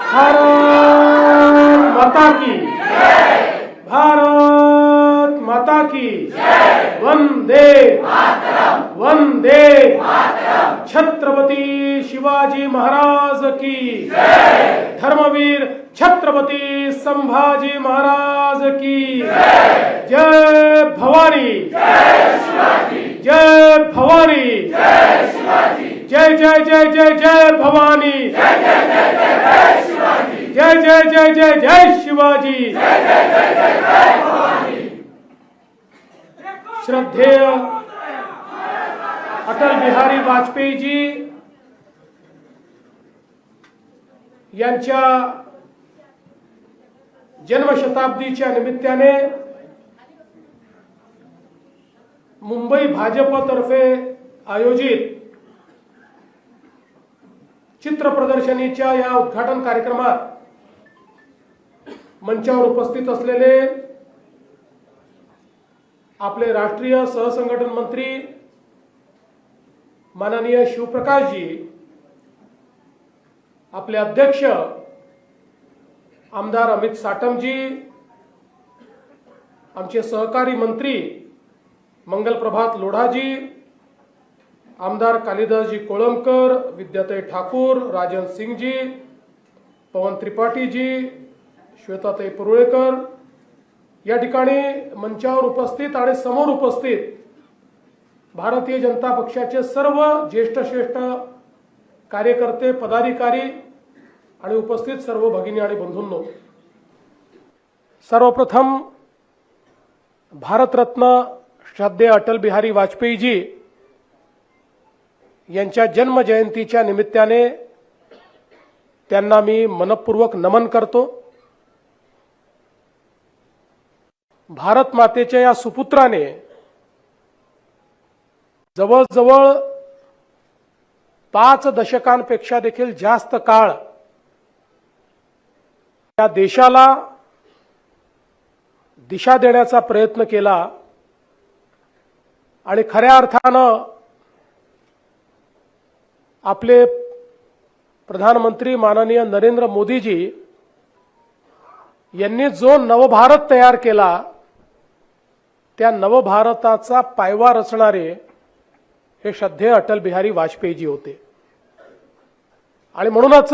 भारत माता की भारत माता की वंदे वंदे छत्रपती शिवाजी महाराज की धर्मवीर छत्रपती संभाजी महाराज की जय भवानी जय भवानी जय जय जय जय जय भवानी जय जय जय जय जय शिवाजी श्रद्धेय अटल बिहारी वाजपेयी जी यांच्या जन्मशताब्दीच्या निमित्ताने मुंबई भाजपतर्फे आयोजित चित्र प्रदर्शनीच्या या उद्घाटन कार्यक्रमात मंचावर उपस्थित असलेले आपले राष्ट्रीय सहसंघटन मंत्री माननीय शिवप्रकाशजी, आपले अध्यक्ष आमदार अमित साटमजी, आमचे सहकारी मंत्री मंगलप्रभात लोढाजी, आमदार कालिदासजी कोळंबकर, विद्याताई ठाकूर, राजन सिंगजी, पवन त्रिपाठीजी, श्वेताताई पुरुळेकर, या ठिकाणी मंचावर उपस्थित आणि समोर उपस्थित भारतीय जनता पक्षाचे सर्व ज्येष्ठ श्रेष्ठ कार्यकर्ते, पदाधिकारी आणि उपस्थित सर्व भगिनी आणि बंधूंनो, सर्वप्रथम भारतरत्न श्रद्धेय अटल बिहारी वाजपेयीजी यांच्या जन्म जयंतीच्या निमित्ताने त्यांना मी मनपूर्वक नमन करतो। भारत मातेच्या या सुपुत्राने जवळजवळ 5 दशकांपेक्षा देखील जास्त काळ या देशाला दिशा देण्याचा प्रयत्न केला आणि खऱ्या अर्थानं आपले प्रधानमंत्री माननीय नरेंद्र मोदीजी यांनी जो नवभारत तयार केला त्या नवभारताचा पायवा रचणारे हे श्रद्धेय अटल बिहारी वाजपेयीजी होते। आणि म्हणूनच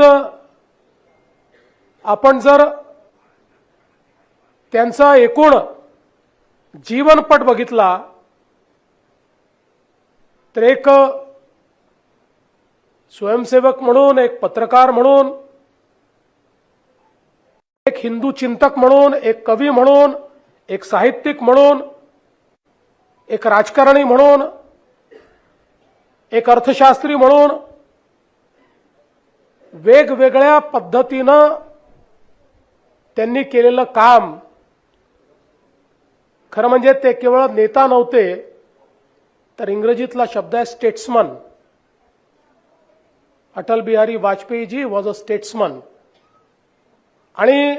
आपण जर त्यांचा एकूण जीवनपट बघितला तर एक स्वयंसेवक म्हणून, एक पत्रकार म्हणून, एक हिंदू चिंतक म्हणून, एक कवी म्हणून, एक साहित्यिक म्हणून, एक राजकारणी म्हणून, एक अर्थशास्त्री म्हणून वेगवेगळ्या पद्धतीनं त्यांनी केलेलं काम, खरं म्हणजे ते केवळ नेता नव्हते तर इंग्रजीतला शब्द आहे स्टेट्समन। अटल बिहारी वाजपेयीजी वॉज अ स्टेट्समन। आणि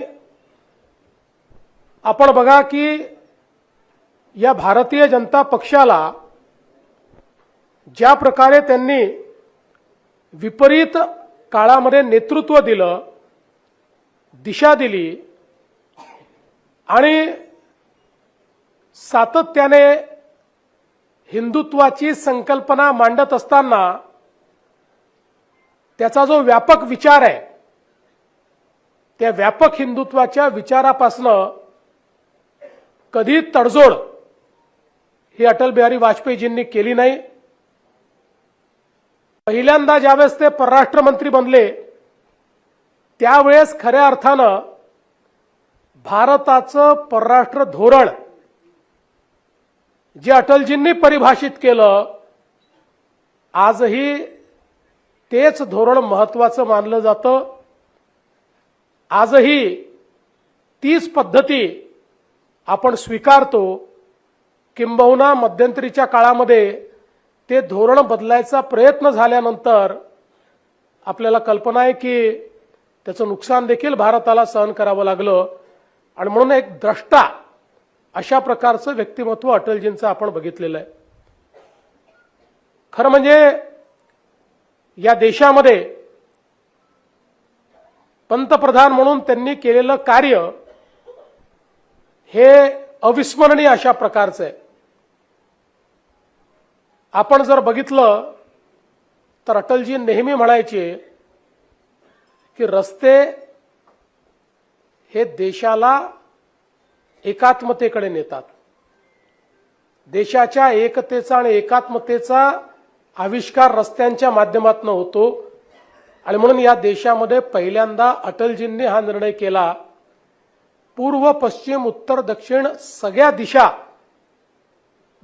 आपण बघा की या भारतीय जनता पक्षाला ज्या प्रकारे त्यांनी विपरीत काळामध्ये नेतृत्व दिलं, दिशा दिली आणि सातत्याने हिंदुत्वाची संकल्पना मांडत असताना त्याचा जो व्यापक विचार आहे त्या व्यापक हिंदुत्वाच्या विचारापासनं कधी तडजोड ही अटल बिहारी वाजपेयीजींनी केली नाही। पहिल्यांदा ज्यावेळेस ते परराष्ट्र मंत्री बनले त्यावेळेस खऱ्या अर्थानं भारताचं परराष्ट्र धोरण जे अटलजींनी परिभाषित केलं, आजही तेच धोरण महत्त्वाचं मानलं जातं। आजही तीच पद्धती आपण स्वीकारतो, किंबहुना मध्यंतरीच्या काळामध्ये ते धोरण बदलायचा प्रयत्न झाल्यानंतर आपल्याला कल्पना आहे की त्याचं नुकसान देखील भारताला सहन करावं लागलं आणि म्हणून एक द्रष्टा अशा प्रकारचं व्यक्तिमत्व अटलजींचं आपण बघितलेलं आहे। खरं म्हणजे या देशामध्ये पंतप्रधान म्हणून त्यांनी केलेलं कार्य हे अविस्मरणीय अशा प्रकारचं आहे. आपण जर बघितलं तर अटलजी नेहमी म्हणायचे की रस्ते हे देशाला एकात्मतेकडे नेतात. देशाच्या एकतेचा आणि एकात्मतेचा आविष्कार रस्त्यांच्या माध्यमातून होतो आणि म्हणून या देशामध्ये पहिल्यांदा अटलजींनी हा निर्णय केला, पूर्व पश्चिम उत्तर दक्षिण सगळ्या दिशा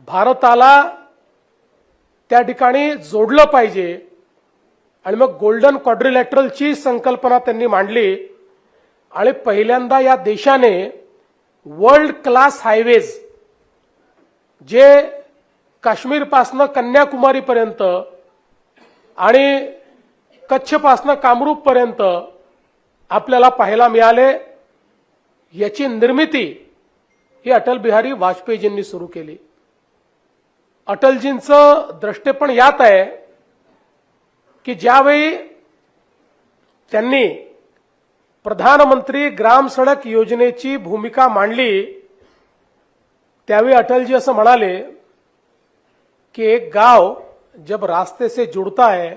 भारताला त्या ठिकाणी जोडलं पाहिजे. आणि मग गोल्डन क्वाड्रिलॅटरलची संकल्पना त्यांनी मांडली आणि पहिल्यांदा या देशाने वर्ल्ड क्लास हायवेज जे काश्मीरपासनं कन्याकुमारीपर्यंत आणि कच्छपासनं कामरूपपर्यंत आपल्याला पाहायला मिळाले, याची निर्मिती ही अटल बिहारी वाजपेयीजींनी सुरू केली. अटलजींचं दृष्टिकोन यात आहे की ज्यावेळी त्यांनी प्रधानमंत्री ग्राम सडक योजनेची भूमिका मांडली त्यावेळी अटलजी असं म्हणाले कि एक गांव जब रास्ते से जुड़ता है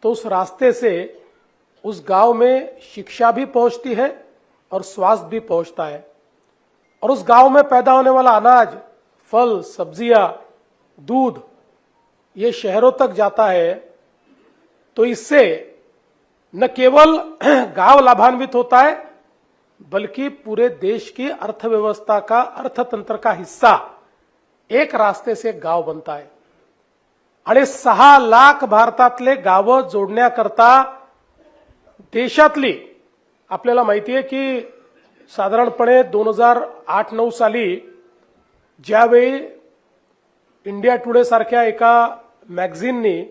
तो उस रास्ते से उस गांव में शिक्षा भी पहुंचती है और स्वास्थ्य भी पहुंचता है, और उस गांव में पैदा होने वाला अनाज, फल, सब्जियां, दूध ये शहरों तक जाता है. तो इससे न केवल गांव लाभान्वित होता है बल्कि पूरे देश की अर्थव्यवस्था का, अर्थतंत्र का हिस्सा एक रास्ते से गांव बनता है. आणि 6 लाख भारतातले गावं जोडण्याकरता देशातली आपल्याला माहिती आहे की साधारणपणे 2008-9 साली ज्यावेळी इंडिया टुडे सारख्या एका मॅगझिननी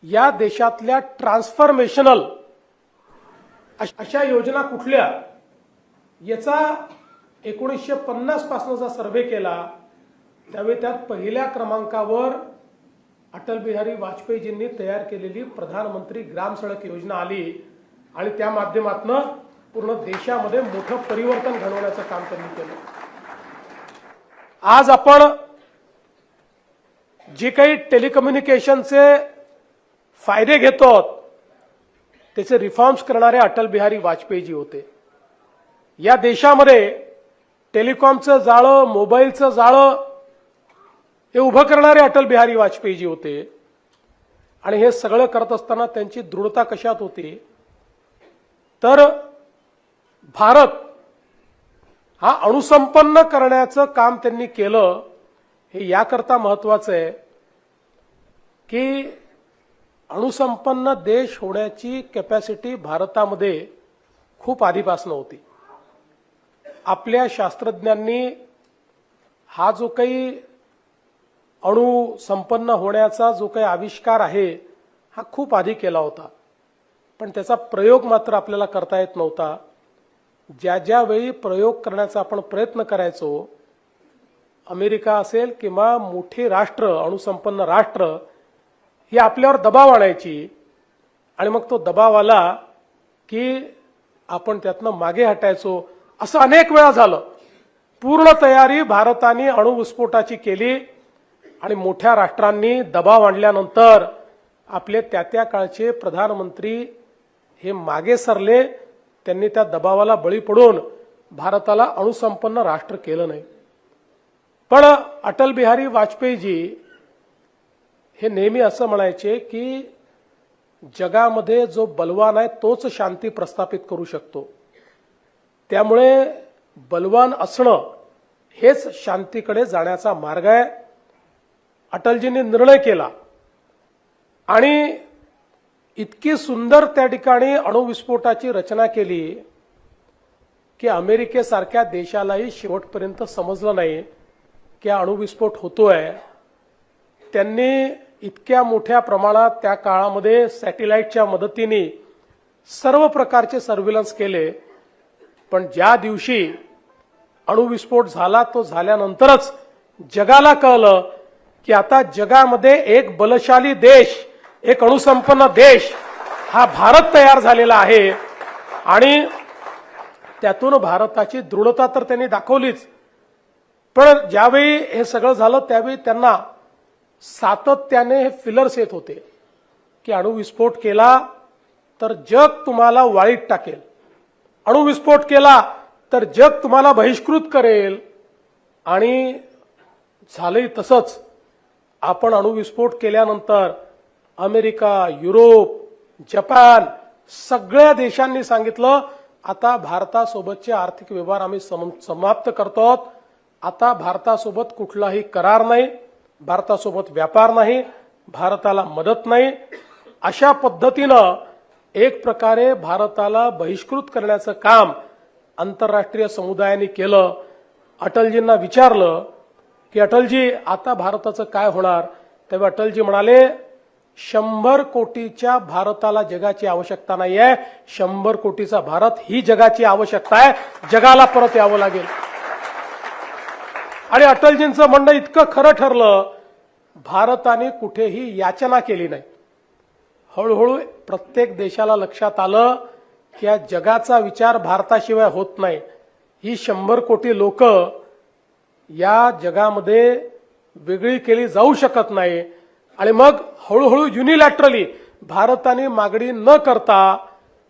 या देशातल्या ट्रान्सफॉर्मेशनल अशा योजना कुठल्या याचा 1950 पासूनचा सर्व्हे केला, त्यावेळी त्यात पहिल्या क्रमांकावर अटल बिहारी वाजपेयीजींनी तयार केलेली प्रधानमंत्री ग्राम सडक योजना आली आणि त्या माध्यमातून पूर्ण देशामध्ये मोठं परिवर्तन घडवण्याचं काम त्यांनी केलं. आज आपण जे काही टेलिकम्युनिकेशनचे फायदे घेतो त्याचे रिफॉर्म्स करणारे अटल बिहारी वाजपेयीजी होते. या देशामध्ये टेलिकॉमचं जाळं, मोबाईलचं जाळं हे उभं करणारे अटल बिहारी वाजपेयीजी होते. आणि हे सगळं करत असताना त्यांची दृढता कशात होती तर भारत हा अणुसंपन्न करण्याचं काम त्यांनी केलं. हे याकरता महत्वाचं आहे की अणुसंपन्न देश होण्याची कॅपॅसिटी भारतामध्ये खूप आधीपासून होती. आपल्या शास्त्रज्ञांनी हा जो काही अणु संपन्न होण्याचा जो काही आविष्कार आहे हा खूप आधी केला होता, पण त्याचा प्रयोग मात्र आपल्याला करता येत नव्हता. ज्या ज्या वेळी प्रयोग करण्याचा आपण प्रयत्न करायचो, अमेरिका असेल किंवा मोठी राष्ट्र, अणुसंपन्न राष्ट्र ही आपल्यावर दबाव आणायची आणि मग तो दबाव आला की आपण त्यातनं मागे हटायचो. असं अनेक वेळा झालं. पूर्ण तयारी भारताने अणुविस्फोटाची केली आणि मोठ्या राष्ट्रांनी दबाव आणल्यानंतर आपले त्या काळचे प्रधानमंत्री हे मागे सरले. त्यांनी त्या दबावाला बळी पडून भारताला अणुसंपन्न राष्ट्र केलं नाही. पण अटल बिहारी वाजपेयीजी हे नेहमी असं म्हणायचे की जगामध्ये जो बलवान आहे तोच शांती प्रस्थापित करू शकतो. त्यामुळे बलवान असणं हेच शांतीकडे जाण्याचा मार्ग आहे. अटलजींनी निर्णय केला आणि इतकी सुंदर त्या ठिकाणी अणुविस्फोटाची रचना केली की अमेरिकेसारख्या देशालाही शेवटपर्यंत समजलं नाही की अणुविस्फोट होतोय. त्यांनी इतक्या मोठ्या प्रमाणात त्या काळामध्ये सॅटेलाइटच्या मदतीने सर्व प्रकारचे सर्व्हिलन्स केले. पण ज्या दिवशी अणुविस्फोट झाला तो झाल्यानंतरच जगाला कळलं की आता जगामध्ये एक बलशाली देश, एक अणुसंपन्न देश हा भारत तयार झालेला आहे आणि त्यातून भारताची दृढता तर त्यांनी दाखवलीच. पण ज्यावेळी हे सगळं झालं त्यावेळी त्यांना सातत्याने हे फिलर्स येत होते की अणुविस्फोट केला तर जग तुम्हाला वाळीत टाकेल, अणुविस्फोट केला तर जग तुम्हाला बहिष्कृत करेल. आणि झालंही तसंच. आपण अणुविस्फोट केल्यानंतर अमेरिका, युरोप, जपान सगळ्या देशांनी सांगितलं आता भारतासोबतचे आर्थिक व्यवहार आम्ही समाप्त करतो. आता भारतासोबत कुठलाही करार नाही, भारतासोबत व्यापार नाही, भारताला मदत नाही. अशा पद्धतीनं एक प्रकारे भारताला बहिष्कृत करण्याचं काम आंतरराष्ट्रीय समुदायाने केलं. अटलजींना विचारलं की अटलजी आता भारताचं काय होणार, तेव्हा अटलजी म्हणाले 100 कोटीच्या भारताला जगाची आवश्यकता नाहीये, 100 कोटीचा भारत ही जगाची आवश्यकता आहे, जगाला परत यावं लागेल. आणि अटलजींचं म्हणणं इतकं खरं ठरलं, भारताने कुठेही याचना केली नाही. हळूहळू प्रत्येक देशाला लक्षात आलं की या जगाचा विचार भारताशिवाय होत नाही. ही 100 कोटी लोक या जगामध्ये वेगळी केली जाऊ शकत नाही. आणि मग हळूहळू युनिलॅटरली भारताने मागणी न करता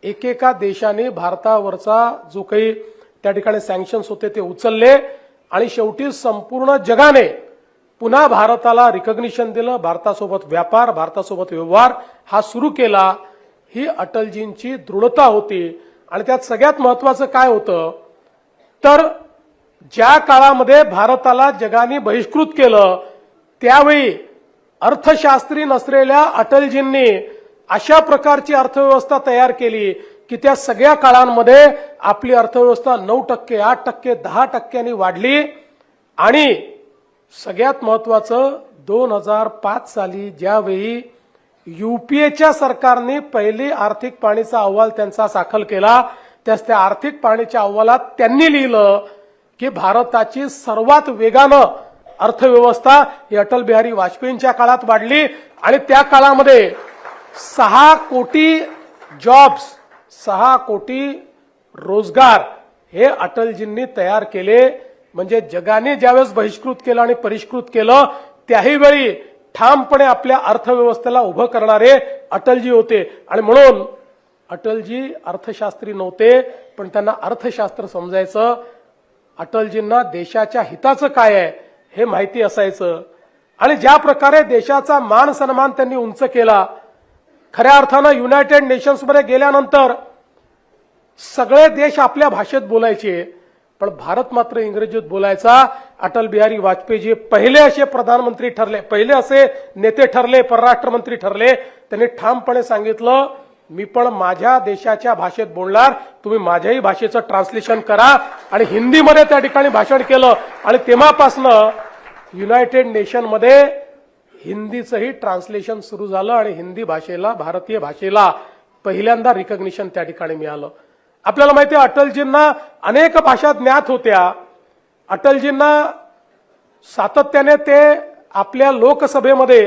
एकेका देशाने भारतावरचा जो काही त्या ठिकाणी सँक्शन्स होते ते उचलले आणि शेवटी संपूर्ण जगाने पुन्हा भारताला रिकॉग्निशन दिलं. भारतासोबत व्यापार, भारतासोबत व्यवहार हा सुरू केला. ही अटलजींची दृढता होती. आणि त्यात सगळ्यात महत्वाचं काय होतं तर ज्या काळामध्ये भारताला जगाने बहिष्कृत केलं त्यावेळी अर्थशास्त्री नसलेल्या अटलजींनी अशा प्रकारची अर्थव्यवस्था तयार केली की त्या सगळ्या काळांमध्ये आपली अर्थव्यवस्था 9%, 8%, 10% वाढली. आणि सगळ्यात महत्वाचं 2005 साली ज्यावेळी युपीएच्या सरकारने पहिली आर्थिक पाहणीचा अहवाल त्यांचा दाखल केला, त्या आर्थिक पाहणीच्या अहवालात त्यांनी लिहिलं की भारताची सर्वात वेगानं अर्थव्यवस्था ही अटल बिहारी वाजपेयींच्या काळात वाढली. आणि त्या काळामध्ये 6 कोटी जॉब्स, 6 कोटी रोजगार हे अटलजींनी तयार केले. म्हणजे जगाने ज्यावेळेस बहिष्कृत केलं आणि परिष्कृत केलं त्याही वेळी ठामपणे आपल्या अर्थव्यवस्थेला उभं करणारे अटलजी होते. आणि म्हणून अटलजी अर्थशास्त्री नव्हते पण त्यांना अर्थशास्त्र समजायचं. अटलजींना देशाच्या हिताचं काय आहे हे माहिती असायचं. आणि ज्या प्रकारे देशाचा मान सन्मान त्यांनी उंच केला, खऱ्या अर्थानं युनायटेड नेशन्समध्ये गेल्यानंतर सगळे देश आपल्या भाषेत बोलायचे पण भारत मात्र इंग्रजीत बोलायचा. अटल बिहारी वाजपेयीजी पहिले असे प्रधानमंत्री ठरले, पहिले असे नेते ठरले, परराष्ट्र मंत्री ठरले. त्यांनी ठामपणे सांगितलं मी पण माझ्या देशाच्या भाषेत बोलणार, तुम्ही माझ्याही भाषेचं ट्रान्सलेशन करा. आणि हिंदीमध्ये त्या ठिकाणी भाषण केलं. आणि तेव्हापासनं युनायटेड नेशनमध्ये हिंदीचंही ट्रान्सलेशन सुरू झालं आणि हिंदी भाषेला, भारतीय भाषेला पहिल्यांदा रिकॉग्निशन त्या ठिकाणी मिळालं. आपल्याला माहिती आहे अटलजींना अनेक भाषा ज्ञात होत्या. अटलजींना सातत्याने ते आपल्या लोकसभेमध्ये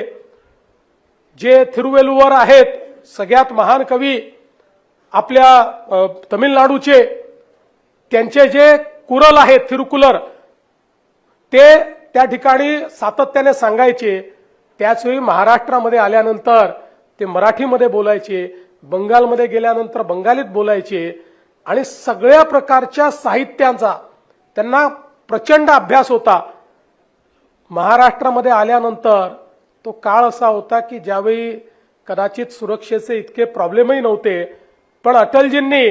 जे थिरुवेलुवर आहेत, सगळ्यात महान कवी आपल्या तमिळनाडूचे, त्यांचे जे कुरल आहेत थिरुकुलर, ते त्या ठिकाणी सातत्याने सांगायचे. त्याचवेळी महाराष्ट्रामध्ये आल्यानंतर ते मराठीमध्ये बोलायचे, बंगालमध्ये गेल्यानंतर बंगालीत बोलायचे. आणि सगळ्या प्रकारच्या साहित्यांचा त्यांना प्रचंड अभ्यास होता. महाराष्ट्रामध्ये आल्यानंतर तो काळ असा होता की ज्यावेळी कदाचित सुरक्षेचे इतके प्रॉब्लेमही नव्हते पण अटलजींनी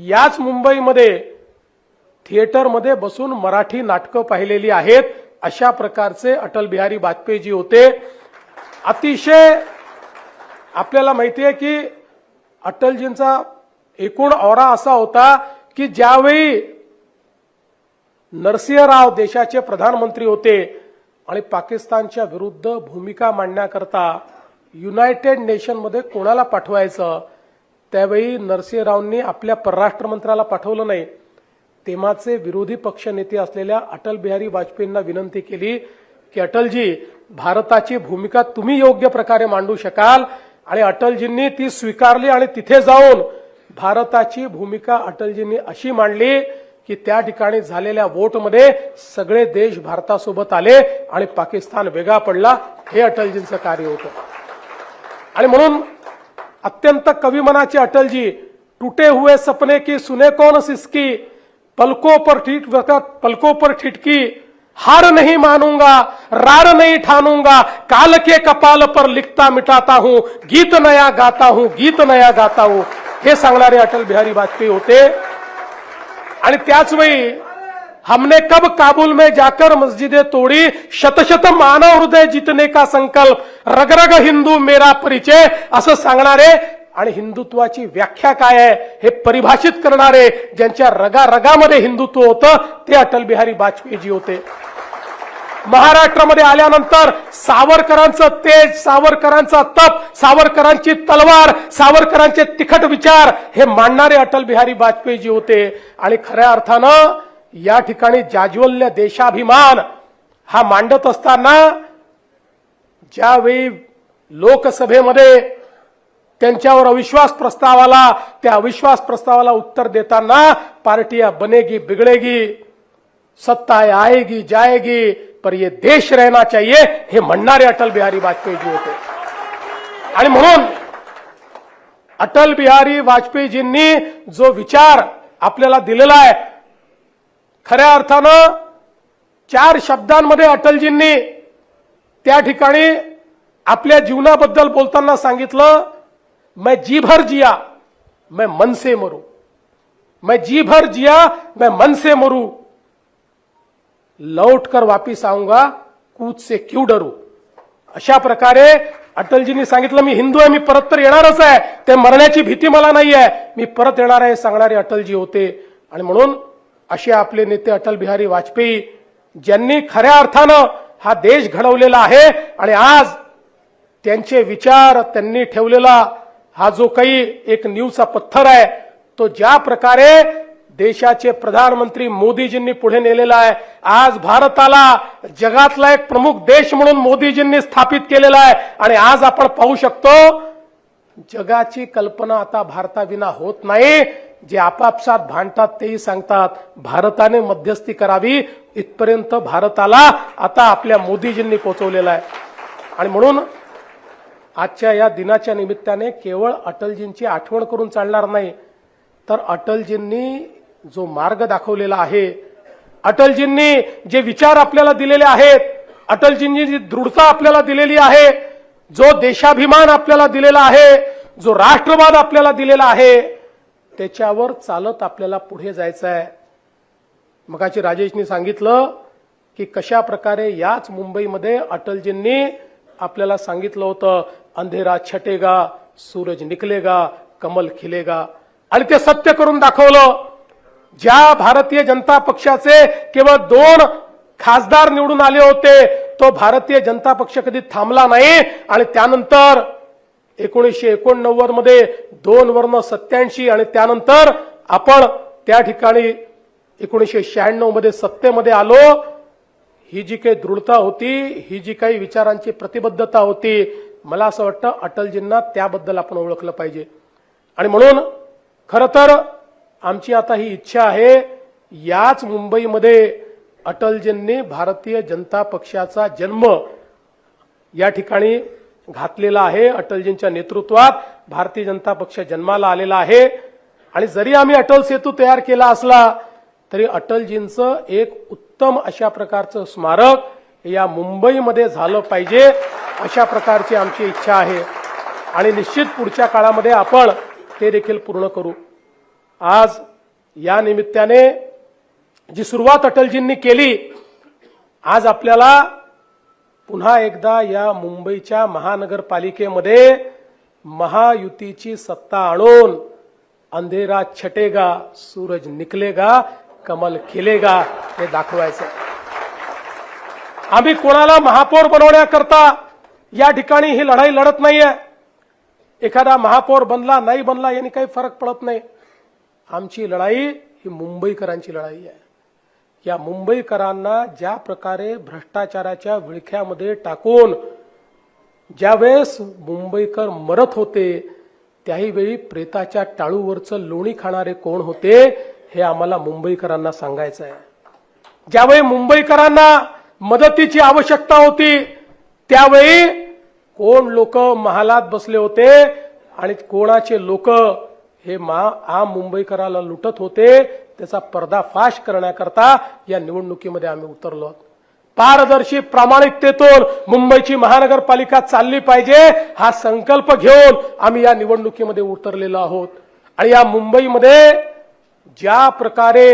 याच मुंबईमध्ये थिएटरमध्ये बसून मराठी नाटकं पाहिलेली आहेत. अशा प्रकारचे अटल बिहारी वाजपेयीजी होते. अतिशय आपल्याला माहिती आहे की अटलजींचा एकूण ऑरा असा होता की ज्यावेळी नरसिंहराव देशाचे प्रधानमंत्री होते आणि पाकिस्तानच्या विरुद्ध भूमिका मांडण्याकरता युनायटेड नेशनमध्ये कोणाला पाठवायचं, त्यावेळी नरसिंहरावांनी आपल्या परराष्ट्र मंत्र्याला पाठवलं नाही. तेव्हाचे विरोधी पक्षनेते असलेल्या अटल बिहारी वाजपेयींना विनंती केली की अटलजी, भारताची भूमिका तुम्ही योग्य प्रकारे मांडू शकाल आणि अटलजींनी ती स्वीकारली आणि तिथे जाऊन भारताची भूमिका अटलजींनी अशी मांडली की त्या ठिकाणी झालेल्या वोटमध्ये सगळे देश भारतासोबत आले आणि पाकिस्तान वेगळा पडला. हे अटलजींचं कार्य होतं. आणि म्हणून अत्यंत कविमनाचे अटलजी, टूटे हुए सपने की सुने कौन सिसकी, पलकों पर ठिठकी, हार नहीं मानूंगा, रार नहीं ठानूंगा, काल के कपाल पर लिखता मिटाता हूं, गीत नया गाता हूं, गीत नया गाता हूं. हे सांगणारे अटल बिहारी वाजपेयी होते. आणि त्याच वेळी हमने कब काबुल में जाकर मस्जिदें तोड़ी, शत शत मानव हृदय जीतने का संकल्प, रग रग हिंदू मेरा परिचय असं सांगणारे आणि हिंदुत्वाची व्याख्या काय आहे हे परिभाषित करणारे, ज्यांच्या रगारगामध्ये हिंदुत्व होतं ते अटल बिहारी वाजपेयीजी होते. महाराष्ट्रामध्ये आल्यानंतर सावरकरांचं तेज, सावरकरांचा तप, सावरकरांची तलवार, सावरकरांचे तिखट विचार हे मांडणारे अटल बिहारी वाजपेयीजी होते. आणि खऱ्या अर्थानं या ठिकाणी जाज्वल्य देशाभिमान हा मांडत असताना ज्यावेळी लोकसभेमध्ये त्यांच्यावर अविश्वास प्रस्ताव आला, त्या अविश्वास प्रस्तावाला उत्तर देताना पार्टियां बनेगी बिगड़ेगी, सत्ता आएगी जाएगी, पर ये देश रहना चाहिए हे म्हणणारे अटल बिहारी वाजपेयीजी होते. आणि म्हणून अटल बिहारी वाजपेयीजींनी जो विचार आपल्याला दिलेला आहे, खऱ्या अर्थानं 4 शब्दांमध्ये अटलजींनी त्या ठिकाणी आपल्या जीवनाबद्दल बोलताना सांगितलं, मैं जी भर जिया मैं मन से मरू, मैं जी भर जिया मैं मन से मरू, लौट कर वापिस आऊंगा कूच से क्यों डरू. अशा प्रकारे अटलजींनी सांगितलं, मी हिंदू आहे, मी परत तर येणारच आहे, ते मरण्याची भीती मला नाही आहे, मी परत येणार आहे सांगणारे अटलजी होते. आणि म्हणून असे आपले नेते अटल बिहारी वाजपेयी, ज्यांनी खऱ्या अर्थानं हा देश घडवलेला आहे. आणि आज त्यांचे विचार, त्यांनी ठेवलेला हा जो काही एक नीवचा पत्थर आहे, तो ज्या प्रकारे देशाचे प्रधानमंत्री मोदीजींनी पुढे नेलेला आहे, आज भारताला जगातला एक प्रमुख देश म्हणून मोदीजींनी स्थापित केलेला आहे. आणि आज आपण पाहू शकतो जगाची कल्पना आता भारताविना होत नाही. जे आपापसात भांडतात तेही सांगतात भारताने मध्यस्थी करावी, इथपर्यंत भारताला आता आपल्या मोदीजींनी पोहोचवलेला आहे. आणि म्हणून आजच्या या दिनाच्या निमित्ताने केवळ अटलजींची आठवण करून चालणार नाही, तर अटलजींनी जो मार्ग दाखवलेला आहे, अटलजींनी जे विचार आपल्याला दिलेले आहेत, अटलजींनी जी दृढता आपल्याला दिलेली आहे, जो देशाभिमान आपल्याला दिलेला आहे, जो राष्ट्रवाद आपल्याला दिलेला आहे, त्याच्यावर चालत आपल्याला पुढे जायचं आहे. मगाशी राजेशनी सांगितलं की कशा प्रकारे याच मुंबईमध्ये अटलजींनी आपल्याला सांगितलं होतं, अंधेरा छटेगा सूरज निकलेगा कमल खिलेगा. आणि ते सत्य करून दाखवलं. ज्या भारतीय जनता पक्षाचे केवळ 2 खासदार निवडून आले होते, तो भारतीय जनता पक्ष कधी थांबला नाही. आणि त्यानंतर 1989 मध्ये 2 वर्ण 87 आणि त्यानंतर आपण त्या ठिकाणी 1996 मध्ये सत्तेमध्ये आलो. ही जी काही दृढता होती, ही जी काही विचारांची प्रतिबद्धता होती, मला असं वाटतं अटलजींना त्याबद्दल आपण ओळखलं पाहिजे. आणि म्हणून खरं तर आमची आता ही इच्छा आहे, याच मुंबईमध्ये अटलजींनी भारतीय जनता पक्षाचा जन्म या ठिकाणी घातलेला आहे. अटलजींच्या नेतृत्वात भारतीय जनता पक्ष जन्माला आलेला आहे. आणि जरी आम्ही अटल सेतू तयार केला असला तरी अटलजींचं एक उत्तम अशा प्रकारचं स्मारक या मुंबईमध्ये झालं पाहिजे, अशा प्रकारची आमची इच्छा आहे. आणि निश्चित पुढच्या काळामध्ये आपण ते देखील पूर्ण करू. आज या निमित्ताने जी सुरुवात अटलजींनी केली, आज आपल्याला पुन्हा एकदा या मुंबईच्या महानगरपालिकेमध्ये महायुतीची सत्ता आणून अंधेरा छटेगा सूरज निकलेगा कमल खिलेगा हे दाखवायचं. आम्ही कोणाला महापौर बनवण्याकरता या ठिकाणी ही लढाई लढत नाहीये. एखादा महापौर बनला नाही बनला याने काही फरक पडत नाही. आमची लढाई ही मुंबईकरांची लढाई आहे. या मुंबईकरांना ज्या प्रकारे भ्रष्टाचाराच्या विळख्यामध्ये टाकून ज्यावेळेस मुंबईकर मरत होते त्याही वेळी प्रेताच्या टाळूवरचं लोणी खाणारे कोण होते हे आम्हाला मुंबईकरांना सांगायचं आहे. ज्यावेळी मुंबईकरांना मदतीची आवश्यकता होती त्यावेळी कोण लोक महालात बसले होते आणि कोणाचे लोक हे मुंबईकराला लुटत होते त्याचा पर्दाफाश करण्याकरता या निवडणुकीमध्ये आम्ही उतरलो. पारदर्शी प्रामाणिकतेतून मुंबईची महानगरपालिका चालली पाहिजे हा संकल्प घेऊन आम्ही या निवडणुकीमध्ये उतरलेलो आहोत. आणि या मुंबईमध्ये ज्या प्रकारे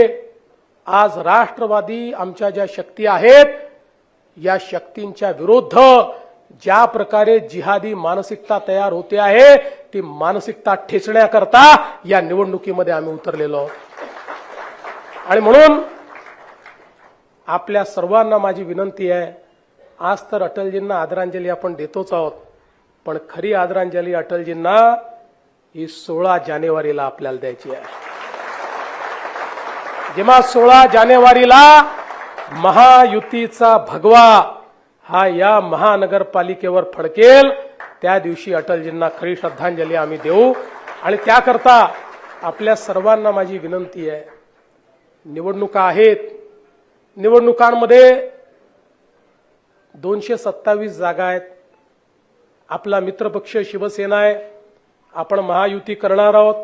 आज राष्ट्रवादी आमच्या ज्या शक्ती आहेत या शक्तींच्या विरुद्ध ज्या प्रकारे जिहादी मानसिकता तयार होते आहे ती मानसिकता ठेचण्याकरता या निवडणुकीमध्ये आम्ही उतरलेलो आहोत. आणि म्हणून आपल्या सर्वांना माझी विनंती आहे, आज तर अटलजींना आदरांजली आपण देतोच आहोत, पण खरी आदरांजली अटलजींना ही 16 जानेवारीला आपल्याला द्यायची आहे. जेव्हा 16 जानेवारीला महायुतीचा भगवा हा या महानगरपालिकेवर फडकेल त्या दिवशी अटलजींना खरी श्रद्धांजली आम्ही देऊ. आणि त्याकरता आपल्या सर्वांना माझी विनंती आहे, निवडणुका आहेत, निवडणुकांमध्ये 227 जागा आहेत. आपला मित्रपक्ष शिवसेना आहे, आपण महायुती करणार आहोत.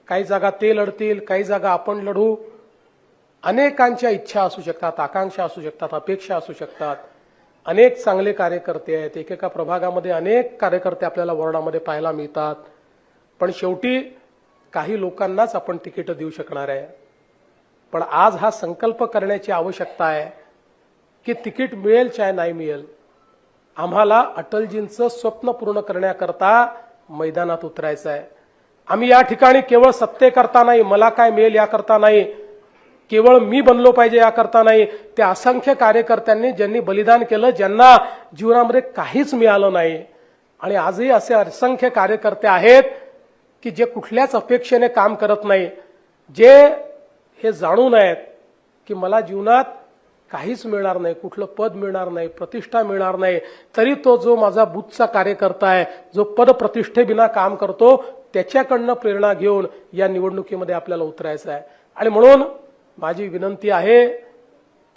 काही जागा ते लढतील, काही जागा आपण लढू. अनेकांच्या इच्छा असू शकतात, आकांक्षा असू शकतात, अपेक्षा असू शकतात. अनेक चांगले कार्यकर्ते आहेत, एकेका प्रभागामध्ये अनेक कार्यकर्ते आपल्याला वॉर्डामध्ये पाहायला मिळतात. पण शेवटी काही लोकांनाच आपण तिकीट देऊ शकणार आहे. पण आज हा संकल्प करण्याची आवश्यकता आहे की तिकीट मिळेल चाहे नाही मिळेल, आम्हाला अटलजींचं स्वप्न पूर्ण करण्याकरता मैदानात उतरायचं आहे. आम्ही या ठिकाणी केवळ सत्तेकरता नाही, मला काय मिळेल याकरता नाही, केवळ मी बनलो पाहिजे याकरता नाही, त्या असंख्य कार्यकर्त्यांनी ज्यांनी बलिदान केलं, ज्यांना जीवनामध्ये काहीच मिळालं नाही. आणि आजही असे असंख्य कार्यकर्ते आहेत की जे कुठल्याच अपेक्षेने काम करत नाही, जे हे जाणून आहेत की मला जीवनात काहीच मिळणार नाही, कुठलं पद मिळणार नाही, प्रतिष्ठा मिळणार नाही, तरी तो जो माझा बूथचा कार्यकर्ता आहे, जो पद प्रतिष्ठेबिना काम करतो, त्याच्याकडनं प्रेरणा घेऊन या निवडणुकीमध्ये आपल्याला उतरायचं आहे. आणि म्हणून माझी विनंती आहे,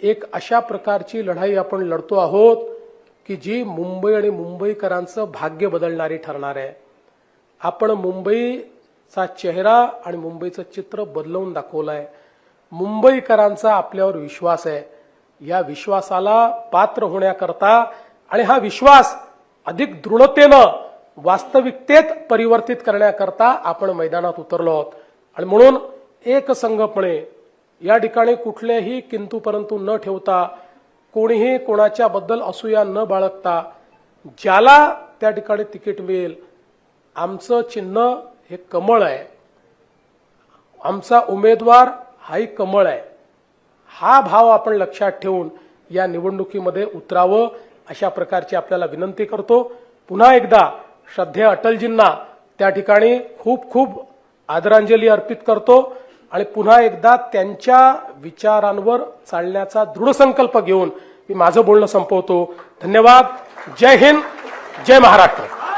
एक अशा प्रकारची लढाई आपण लढतो आहोत की जी मुंबई आणि मुंबईकरांचं भाग्य बदलणारी ठरणार आहे. आपण मुंबईचा चेहरा आणि मुंबईचं चित्र बदलवून दाखवलं आहे. मुंबईकरांचा आपल्यावर विश्वास आहे. या विश्वासाला पात्र होण्याकरता आणि हा विश्वास अधिक दृढतेनं वास्तविकतेत परिवर्तित करण्याकरता आपण मैदानात उतरलो आहोत. आणि म्हणून एकसंघपणे या ठिकाणी कुठलेही किंतु परंतु न ठेवता, कोणीही कोणाच्या बद्दल असूया न बाळगता, ज्याला त्या ठिकाणी तिकीट मिळेल, आमचं चिन्ह हे कमळ आहे, आमचा उमेदवार हाही कमळ आहे, हा भाव आपण लक्षात ठेवून या निवडणुकीमध्ये उतरावं अशा प्रकारची आपल्याला विनंती करतो. पुन्हा एकदा श्रद्धेय अटलजींना त्या ठिकाणी खूप खूप आदरांजली अर्पित करतो आणि पुन्हा एकदा त्यांच्या विचारांवर चालण्याचा दृढ संकल्प घेऊन मी माझं बोलणं संपवतो. धन्यवाद. जय हिंद, जय महाराष्ट्र.